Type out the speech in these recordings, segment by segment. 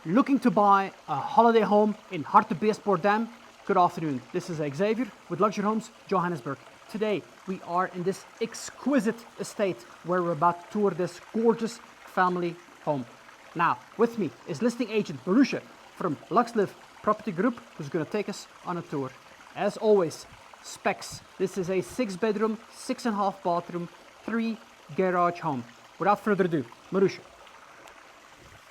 Looking to buy a holiday home in Hartbeespoort Dam? Good afternoon, this is Xavier with Luxury Homes Johannesburg. Today we are in this exquisite estate where we're about to tour this gorgeous family home. Now with me is listing agent Marusha from LuxLive Property Group, who's going to take us on a tour. As always, specs. This is a 6-bedroom, 6.5 bathroom, 3 garage home. Without further ado, Marusha.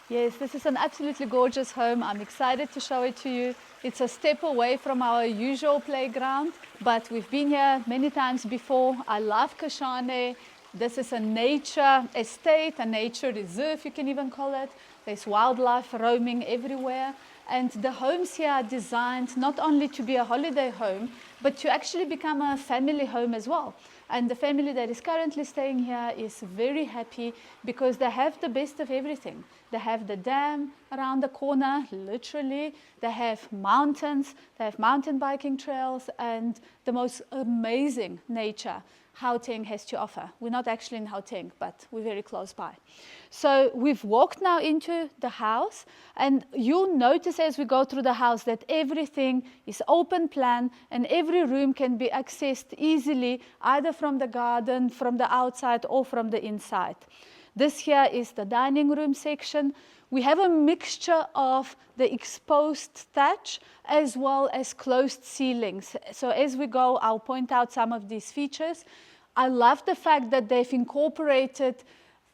Yes, this is an absolutely gorgeous home. I'm excited to show it to you. It's a step away from our usual playground, but we've been here many times before. I love Kashane. This is a nature estate, a nature reserve, you can even call it. There's wildlife roaming everywhere. And the homes here are designed not only to be a holiday home, but to actually become a family home as well. And the family that is currently staying here is very happy because they have the best of everything. They have the dam around the corner, literally. They have mountains, they have mountain biking trails, and the most amazing nature Gauteng has to offer. We're not actually in Gauteng, but we're very close by. So we've walked now into the house, and you'll notice as we go through the house that everything is open plan and every room can be accessed easily, either from the garden, from the outside, or from the inside. This here is the dining room section. We have a mixture of the exposed thatch as well as closed ceilings. So as we go, I'll point out some of these features. I love the fact that they've incorporated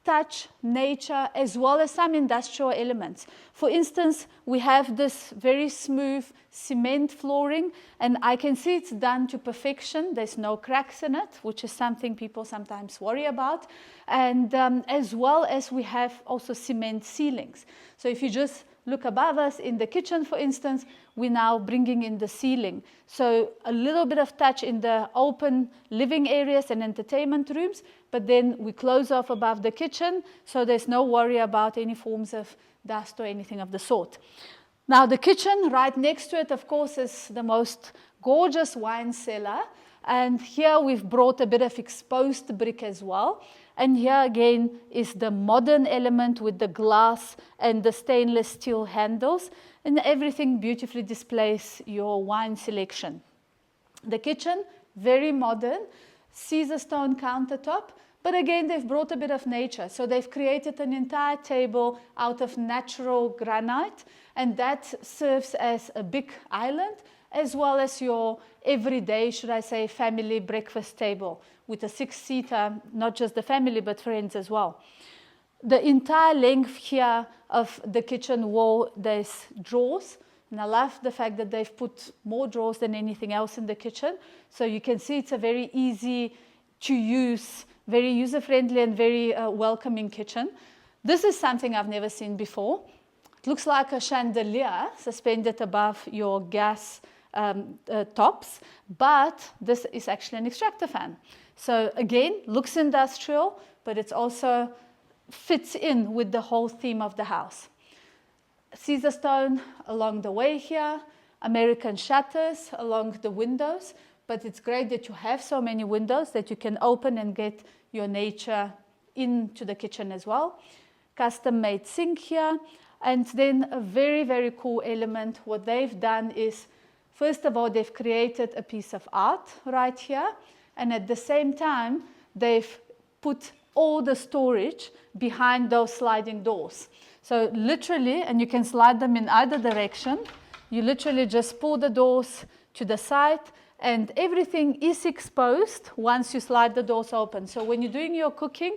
thatch, nature, as well as some industrial elements. For instance, we have this very smooth cement flooring, and I can see it's done to perfection. There's no cracks in it, which is something people sometimes worry about. And as well as we have also cement ceilings. So if you just look above us in the kitchen, for instance, we're now bringing in the ceiling. So a little bit of touch in the open living areas and entertainment rooms, but then we close off above the kitchen, so there's no worry about any forms of dust or anything of the sort. Now the kitchen, right next to it, of course, is the most gorgeous wine cellar. And here we've brought a bit of exposed brick as well. And here again is the modern element with the glass and the stainless steel handles. And everything beautifully displays your wine selection. The kitchen, very modern, Caesar stone countertop. But again, they've brought a bit of nature. So they've created an entire table out of natural granite. And that serves as a big island, as well as your everyday, should I say, family breakfast table with a 6-seater, not just the family, but friends as well. The entire length here of the kitchen wall, there's drawers. And I love the fact that they've put more drawers than anything else in the kitchen. So you can see it's a very easy to use, very user-friendly and very welcoming kitchen. This is something I've never seen before. It looks like a chandelier suspended above your gas tops, but this is actually an extractor fan. So again, looks industrial, but it also fits in with the whole theme of the house. Caesar stone along the way here, American shutters along the windows, but it's great that you have so many windows that you can open and get your nature into the kitchen as well. Custom made sink here, and then a very, very cool element. What they've done is, first of all, they've created a piece of art right here, and at the same time, they've put all the storage behind those sliding doors. So literally, and you can slide them in either direction, you literally just pull the doors to the side, and everything is exposed once you slide the doors open. So when you're doing your cooking,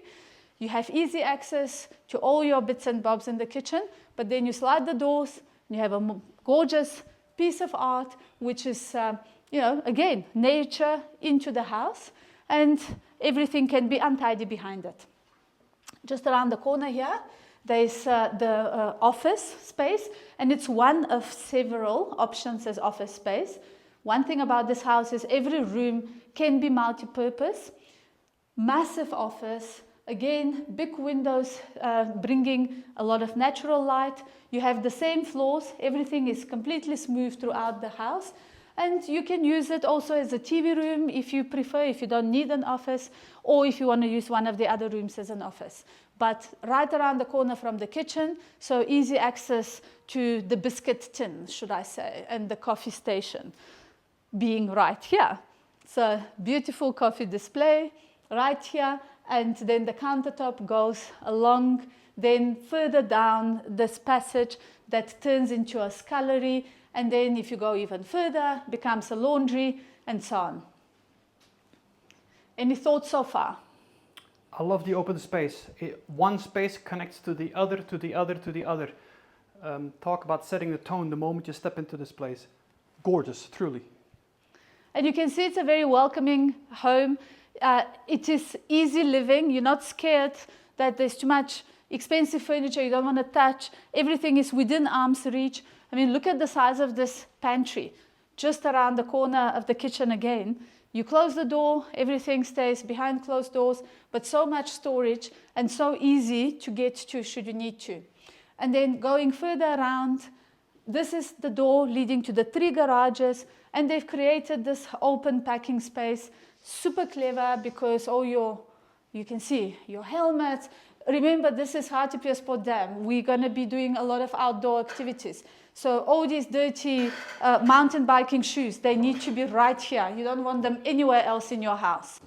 you have easy access to all your bits and bobs in the kitchen, but then you slide the doors, and you have a gorgeous piece of art, which is, again, nature into the house, and everything can be untidy behind it. Just around the corner here, there's the office space, and it's one of several options as office space. One thing about this house is every room can be multi-purpose. Massive office, again, big windows bringing a lot of natural light. You have the same floors, everything is completely smooth throughout the house. And you can use it also as a TV room if you prefer, if you don't need an office, or if you want to use one of the other rooms as an office. but right around the corner from the kitchen, so easy access to the biscuit tin, should I say, and the coffee station being right here. So beautiful coffee display right here, and then the countertop goes along, then further down this passage that turns into a scullery, and then if you go even further, becomes a laundry, and so on. Any thoughts so far? I love the open space. One space connects to the other, to the other, to the other. Talk about setting the tone the moment you step into this place. Gorgeous, truly. And you can see it's a very welcoming home. It is easy living. You're not scared that there's too much expensive furniture you don't want to touch. Everything is within arm's reach. I mean, look at the size of this pantry, just around the corner of the kitchen again. You close the door, everything stays behind closed doors, but so much storage and so easy to get to should you need to. And then going further around, this is the door leading to the 3 garages, and they've created this open packing space. Super clever, because all you can see your helmets. Remember, this is Hartbeespoort Dam. We're going to be doing a lot of outdoor activities. So all these dirty mountain biking shoes, they need to be right here. You don't want them anywhere else in your house.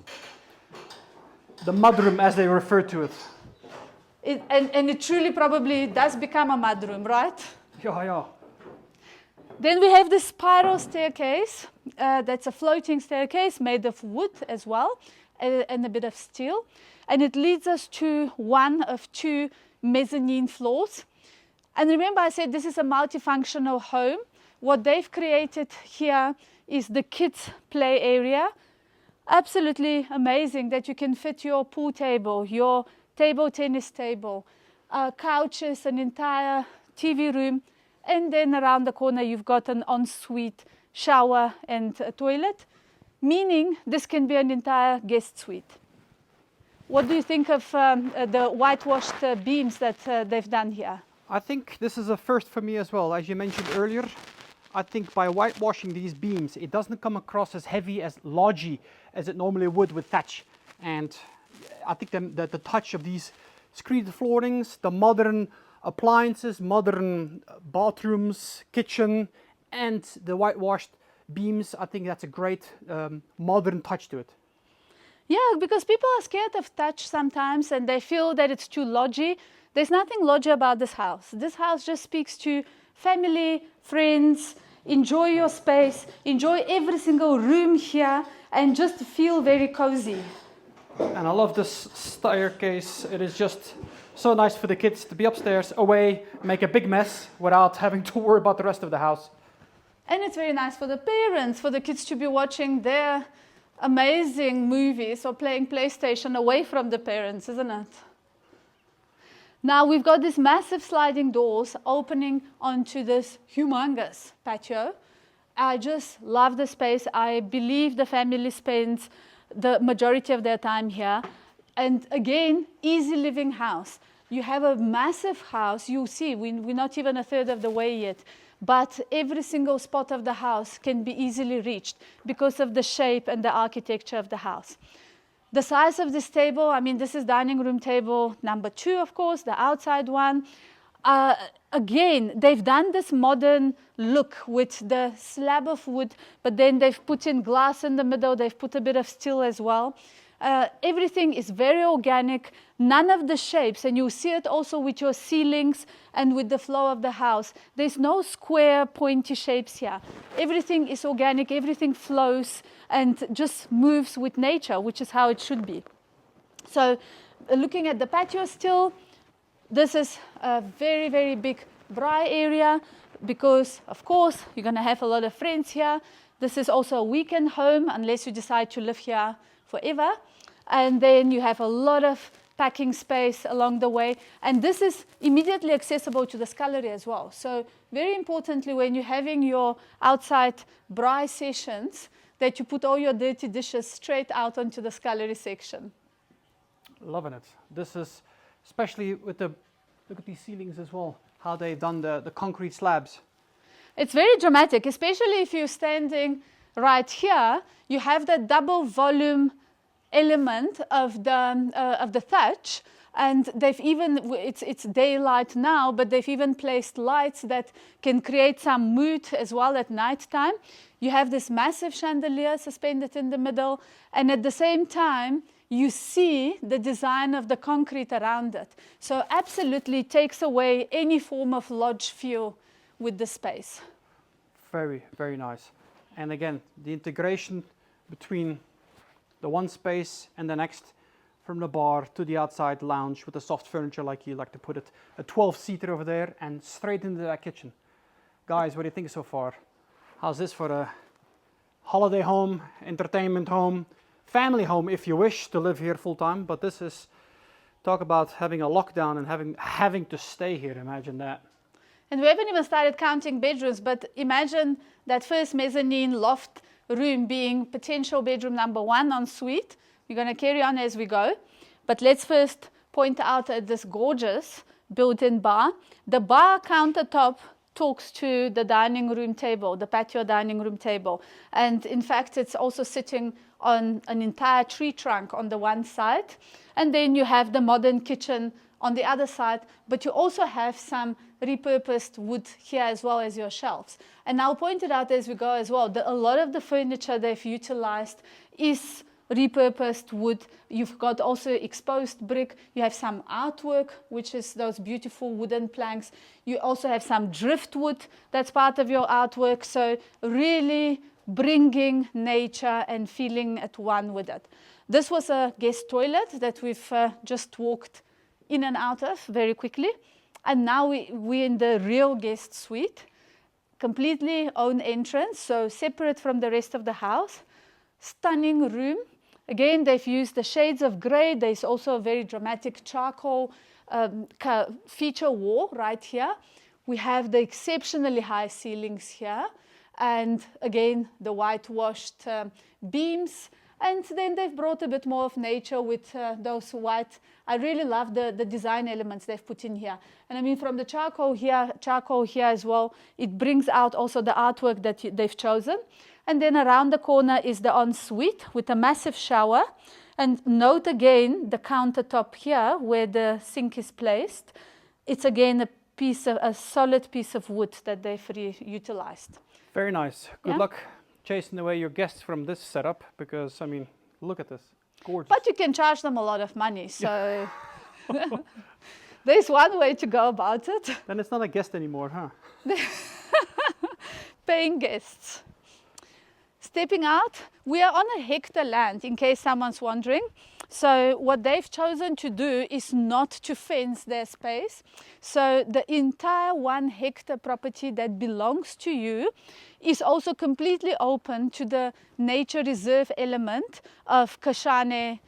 The mudroom, as they refer to it. And it truly probably does become a mudroom, right? Yeah. Then we have this spiral staircase. That's a floating staircase made of wood as well, and a bit of steel. And it leads us to one of 2 mezzanine floors. And remember, I said this is a multifunctional home. What they've created here is the kids' play area. Absolutely amazing that you can fit your pool table, your table tennis table, couches, an entire TV room, and then around the corner you've got an ensuite shower and a toilet, meaning this can be an entire guest suite. What do you think of the whitewashed beams that they've done here? I think this is a first for me as well. As you mentioned earlier, I think by whitewashing these beams, it doesn't come across as heavy, as lodgy as it normally would with thatch. And I think the touch of these screeded floorings, the modern appliances, modern bathrooms, kitchen, and the whitewashed beams, I think that's a great modern touch to it. Yeah, because people are scared of touch sometimes, and they feel that it's too lodgy. There's nothing lodgy about this house. This house just speaks to family, friends. Enjoy your space, enjoy every single room here, and just feel very cozy. And I love this staircase. It is just so nice for the kids to be upstairs, away, make a big mess without having to worry about the rest of the house. And it's very nice for the parents, for the kids to be watching their amazing movies or playing PlayStation away from the parents, isn't it? Now we've got these massive sliding doors opening onto this humongous patio. I just love the space. I believe the family spends the majority of their time here. And again, easy living house. You have a massive house. You see, we're not even a third of the way yet. But every single spot of the house can be easily reached because of the shape and the architecture of the house. The size of this table, I mean, this is dining room table number 2, of course, the outside one. Again, they've done this modern look with the slab of wood, but then they've put in glass in the middle. They've put a bit of steel as well. Everything is very organic, none of the shapes, and you'll see it also with your ceilings and with the flow of the house. There's no square, pointy shapes here. Everything is organic, everything flows and just moves with nature, which is how it should be. So looking at the patio still, this is a very, very big braai area because, of course, you're going to have a lot of friends here. This is also a weekend home unless you decide to live here forever. And then you have a lot of packing space along the way. And this is immediately accessible to the scullery as well. So very importantly, when you're having your outside braai sessions, that you put all your dirty dishes straight out onto the scullery section. Loving it. This is, especially with the, look at these ceilings as well, how they've done the concrete slabs. It's very dramatic, especially if you're standing right here. You have that double volume element of the thatch, And they've even, it's daylight now, but they've even placed lights that can create some mood as well at night time. You have this massive chandelier suspended in the middle, and at the same time, you see the design of the concrete around it. So absolutely takes away any form of lodge feel with the space. Very, very nice. And again, the integration between the one space and the next, from the bar to the outside lounge with the soft furniture, like you like to put it, a 12-seater over there and straight into that kitchen. Guys, what do you think so far? How's this for a holiday home, entertainment home, family home if you wish to live here full time? But this is, talk about having a lockdown and having to stay here, imagine that. And we haven't even started counting bedrooms, but imagine that first mezzanine loft room being potential bedroom number 1 en suite. We're going to carry on as we go, but let's first point out this gorgeous built-in bar. The bar countertop talks to the dining room table, the patio dining room table. And in fact, it's also sitting on an entire tree trunk on the one side. And then you have the modern kitchen on the other side, but you also have some repurposed wood here as well as your shelves. And I'll point it out as we go as well. A lot of the furniture they've utilized is repurposed wood. You've got also exposed brick. You have some artwork, which is those beautiful wooden planks. You also have some driftwood that's part of your artwork. So really bringing nature and feeling at one with it. This was a guest toilet that we've just walked in and out of very quickly. And now we're in the real guest suite. Completely own entrance, so separate from the rest of the house. Stunning room. Again, they've used the shades of grey. There's also a very dramatic charcoal feature wall right here. We have the exceptionally high ceilings here. And again, the whitewashed beams. And then they've brought a bit more of nature with those white. I really love the design elements they've put in here. And I mean, from the charcoal here as well, it brings out also the artwork that they've chosen. And then around the corner is the ensuite with a massive shower. And note again the countertop here where the sink is placed. It's again a solid piece of wood that they've reutilized. Very nice. Good luck chasing away your guests from this setup, because I mean, look at this. Gorgeous. But you can charge them a lot of money, so there's one way to go about it. Then it's not a guest anymore, huh? Paying guests. Stepping out, we are on a hectare land, in case someone's wondering. So what they've chosen to do is not to fence their space. So the entire 1 hectare property that belongs to you is also completely open to the nature reserve element of Kashane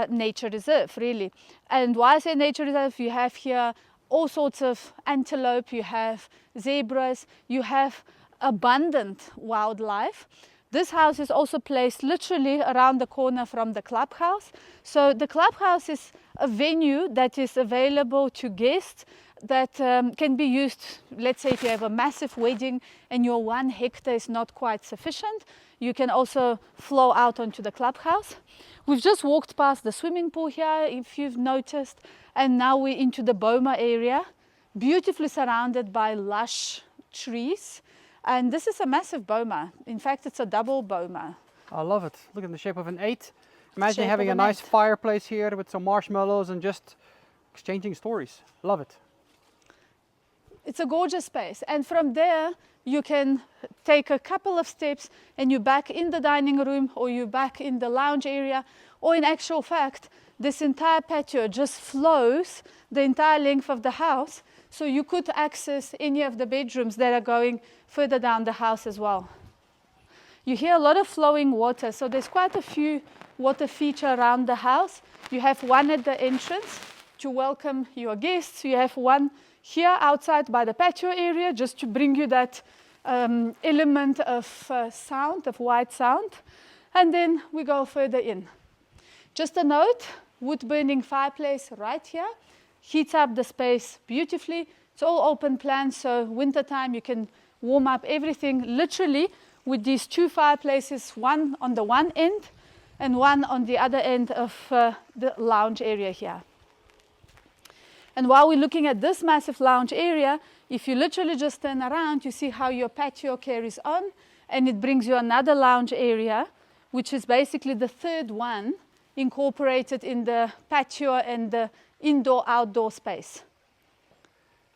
Nature Reserve, really. And why I say nature reserve, you have here all sorts of antelope, you have zebras, you have abundant wildlife. This house is also placed literally around the corner from the clubhouse. So the clubhouse is a venue that is available to guests that can be used, let's say if you have a massive wedding and your 1 hectare is not quite sufficient, you can also flow out onto the clubhouse. We've just walked past the swimming pool here, if you've noticed, and now we're into the boma area, beautifully surrounded by lush trees. And this is a massive boma. In fact, it's a double boma. I love it. Look at the shape of an 8. Imagine having a nice fireplace here with some marshmallows and just exchanging stories. Love it. It's a gorgeous space. And from there, you can take a couple of steps and you're back in the dining room, or you're back in the lounge area. Or in actual fact, this entire patio just flows the entire length of the house. So you could access any of the bedrooms that are going further down the house as well. You hear a lot of flowing water, so there's quite a few water feature around the house. You have one at the entrance to welcome your guests. You have one here outside by the patio area, just to bring you that element of sound, of white sound. And then we go further in. Just a note, wood-burning fireplace right here. Heats up the space beautifully. It's all open plan, so wintertime you can warm up everything literally with these 2 fireplaces, one on the one end and one on the other end of the lounge area here. And while we're looking at this massive lounge area, if you literally just turn around, you see how your patio carries on, and it brings you another lounge area, which is basically the third one incorporated in the patio and the indoor-outdoor space.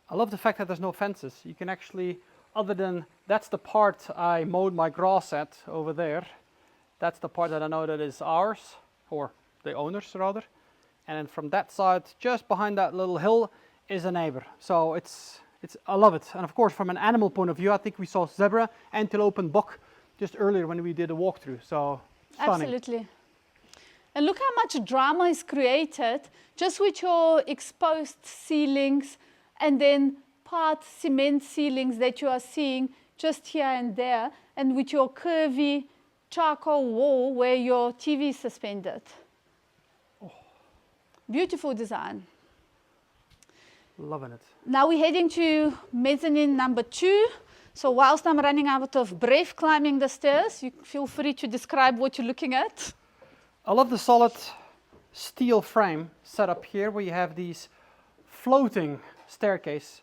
I love the fact that there's no fences. You can actually, other than, that's the part I mowed my grass at over there. That's the part that I know that is ours, or the owners rather. And then from that side, just behind that little hill, is a neighbor. So I love it. And of course, from an animal point of view, I think we saw zebra, antelope and buck just earlier when we did a walkthrough. So stunning. Absolutely. And look how much drama is created just with your exposed ceilings and then part cement ceilings that you are seeing just here and there, and with your curvy charcoal wall where your TV is suspended. Oh. Beautiful design. Loving it. Now we're heading to mezzanine number 2. So whilst I'm running out of breath climbing the stairs, you feel free to describe what you're looking at. I love the solid steel frame setup here, where you have these floating staircase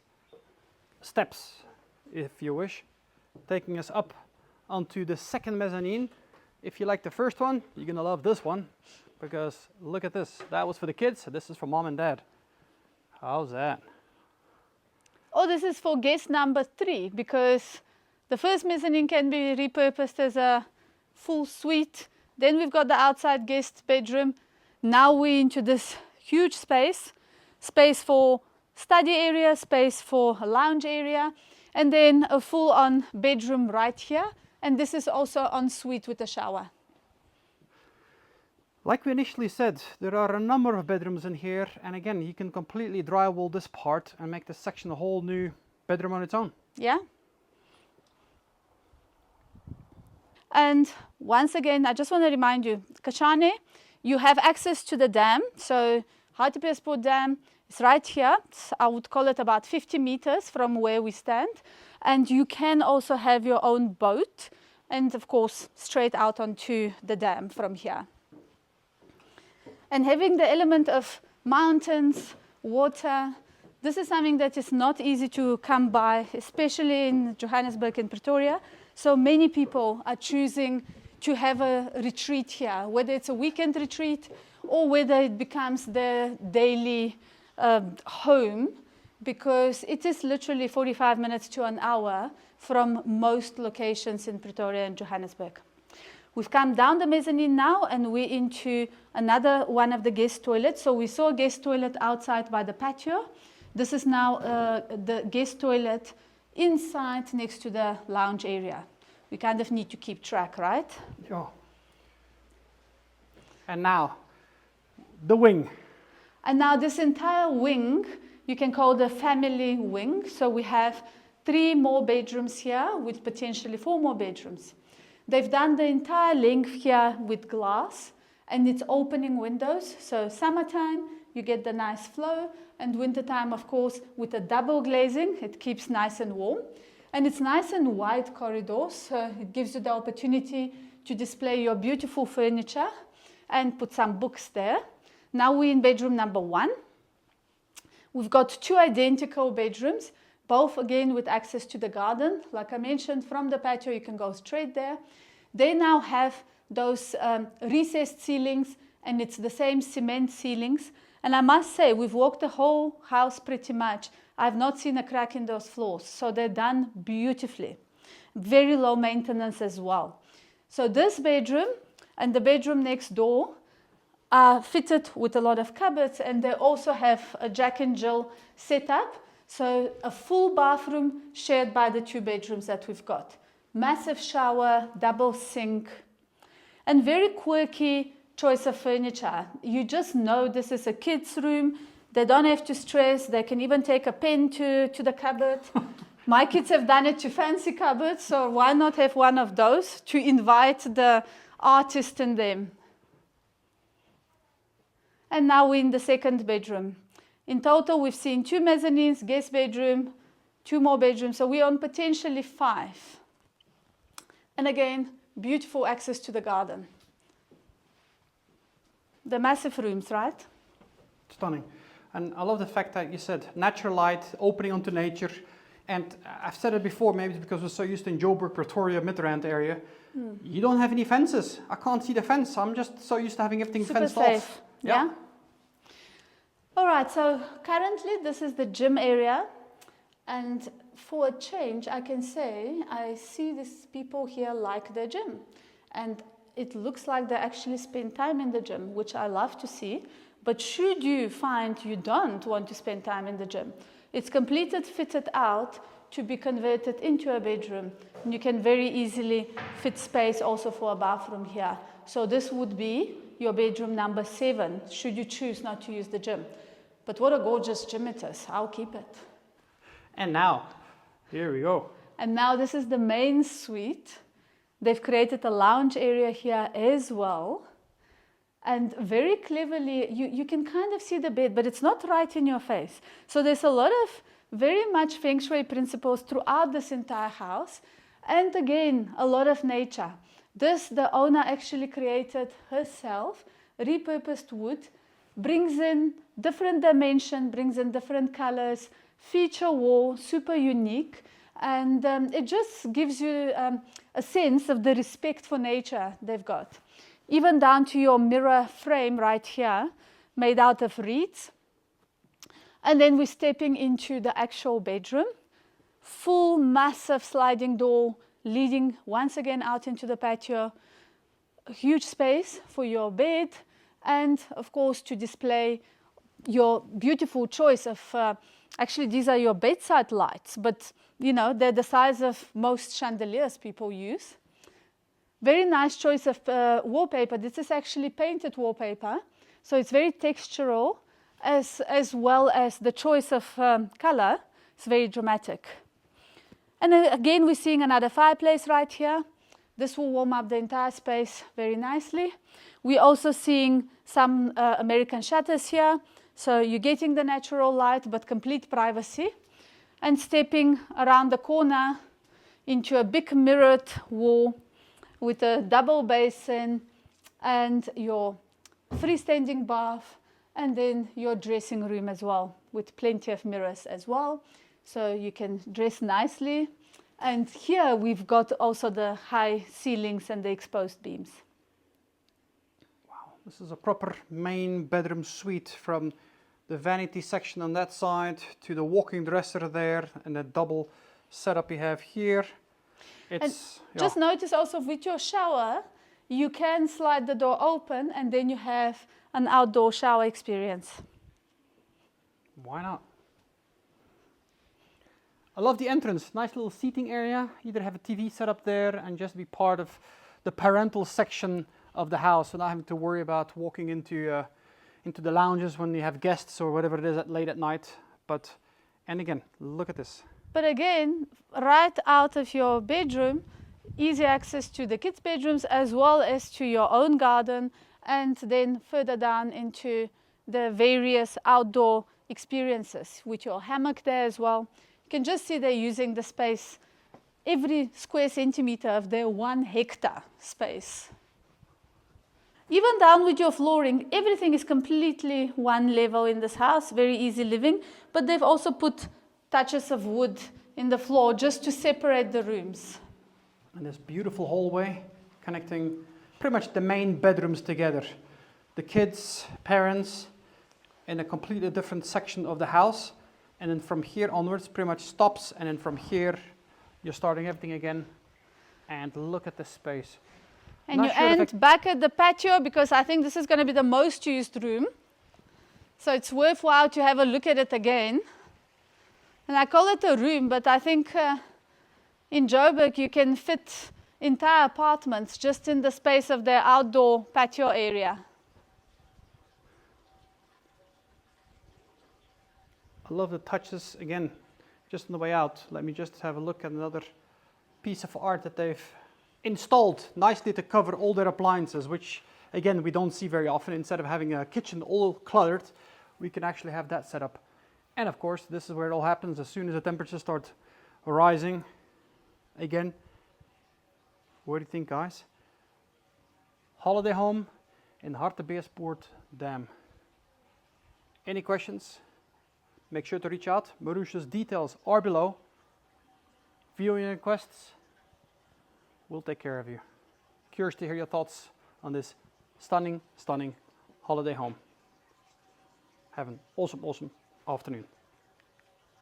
steps, if you wish, taking us up onto the second mezzanine. If you like the first one, you're gonna love this one, because look at this. That was for the kids, this is for mom and dad. How's that? Oh, this is for guest number 3, because the first mezzanine can be repurposed as a full suite. Then we've got the outside guest bedroom. Now we're into this huge space for study area, space for a lounge area, and then a full-on bedroom right here. And this is also en suite with a shower. Like we initially said, there are a number of bedrooms in here, and again, you can completely drywall this part and make this section a whole new bedroom on its own. Yeah. And once again, I just want to remind you, Kashane, you have access to the dam. So Hartbeespoort Dam is right here. I would call it about 50 meters from where we stand. And you can also have your own boat and, of course, straight out onto the dam from here. And having the element of mountains, water, this is something that is not easy to come by, especially in Johannesburg and Pretoria. So many people are choosing to have a retreat here, whether it's a weekend retreat or whether it becomes their daily home, because it is literally 45 minutes to an hour from most locations in Pretoria and Johannesburg. We've come down the mezzanine now, and we're into another one of the guest toilets. So we saw a guest toilet outside by the patio. This is now the guest toilet inside next to the lounge area. We kind of need to keep track, right? Sure. And now, the wing. And now this entire wing, you can call the family wing. So we have 3 more bedrooms here with potentially 4 more bedrooms. They've done the entire length here with glass, and it's opening windows. So summertime, you get the nice flow, and wintertime, of course, with a double glazing, it keeps nice and warm. And it's nice and wide corridors, so it gives you the opportunity to display your beautiful furniture and put some books there. Now we're in bedroom number 1. We've got 2 identical bedrooms, both again with access to the garden. Like I mentioned, from the patio, you can go straight there. They now have those recessed ceilings, and it's the same cement ceilings. And I must say, we've walked the whole house pretty much. I've not seen a crack in those floors, so they're done beautifully. Very low maintenance as well. So this bedroom and the bedroom next door are fitted with a lot of cupboards, and they also have a Jack and Jill setup. So a full bathroom shared by the 2 bedrooms that we've got. Massive shower, double sink, and very quirky choice of furniture. You just know this is a kid's room. They don't have to stress. They can even take a pen to the cupboard. My kids have done it to fancy cupboards, so why not have one of those to invite the artist in them? And now we're in the second bedroom. In total, we've seen 2 mezzanines, guest bedroom, 2 more bedrooms, so we're on potentially 5. And again, beautiful access to the garden. The massive rooms, right? Stunning. And I love the fact that you said natural light, opening onto nature. And I've said it before, maybe it's because we're so used to in Joburg, Pretoria, Midrand area. You don't have any fences. I can't see the fence. I'm just so used to having everything Super fenced safe. off. Yeah. All right, so currently this is the gym area. And for a change, I can say, I see these people here like their gym. And it looks like they actually spend time in the gym, which I love to see. But should you find you don't want to spend time in the gym, it's completed fitted out to be converted into a bedroom. And you can very easily fit space also for a bathroom here. So this would be your bedroom number 7, should you choose not to use the gym. But what a gorgeous gym it is. I'll keep it. And now, here we go. And now this is the main suite. They've created a lounge area here as well. And very cleverly, you can kind of see the bed, but it's not right in your face. So there's a lot of very much feng shui principles throughout this entire house. And again, a lot of nature. This, the owner actually created herself, repurposed wood, brings in different dimension, brings in different colors, feature wall, super unique. And it just gives you a sense of the respect for nature they've got. Even down to your mirror frame right here, made out of reeds. And then we're stepping into the actual bedroom. Full massive sliding door leading once again out into the patio. A huge space for your bed. And of course to display your beautiful choice of, actually these are your bedside lights, but you know, they're the size of most chandeliers people use. Very nice choice of wallpaper. This is actually painted wallpaper, so it's very textural, as well as the choice of color. It's very dramatic. And then again, we're seeing another fireplace right here. This will warm up the entire space very nicely. We're also seeing some American shutters here, so you're getting the natural light, but complete privacy. And stepping around the corner into a big mirrored wall with a double basin and your freestanding bath, and then your dressing room as well, with plenty of mirrors as well, so you can dress nicely. And here we've got also the high ceilings and the exposed beams. Wow, this is a proper main bedroom suite, from the vanity section on that side to the walk-in dresser there, and the double setup you have here. It's, just notice also with your shower, you can slide the door open and then you have an outdoor shower experience. Why not? I love the entrance. Nice little seating area. Either have a TV set up there and just be part of the parental section of the house, so not having to worry about walking into the lounges when you have guests or whatever it is late at night. But, and again, look at this. But again, right out of your bedroom, easy access to the kids' bedrooms as well as to your own garden, and then further down into the various outdoor experiences with your hammock there as well. You can just see they're using the space, every square centimeter of their 1 hectare space. Even down with your flooring, everything is completely one level in this house, very easy living, but they've also put touches of wood in the floor just to separate the rooms. And this beautiful hallway connecting pretty much the main bedrooms together. The kids, parents, in a completely different section of the house. And then from here onwards, pretty much stops. And then from here, you're starting everything again. And look at this space. And you end back at the patio, because I think this is going to be the most used room. So it's worthwhile to have a look at it again. And I call it a room, but I think in Joburg you can fit entire apartments just in the space of their outdoor patio area. I love the touches. Again, just on the way out, let me just have a look at another piece of art that they've installed nicely to cover all their appliances, which again we don't see very often. Instead of having a kitchen all cluttered, we can actually have that set up. And of course, this is where it all happens. As soon as the temperatures start rising, again, what do you think, guys? Holiday home in Hartbeespoort Dam. Any questions? Make sure to reach out. Marusha's details are below. Viewing requests, we'll take care of you. Curious to hear your thoughts on this stunning, stunning holiday home. Have an awesome, awesome afternoon.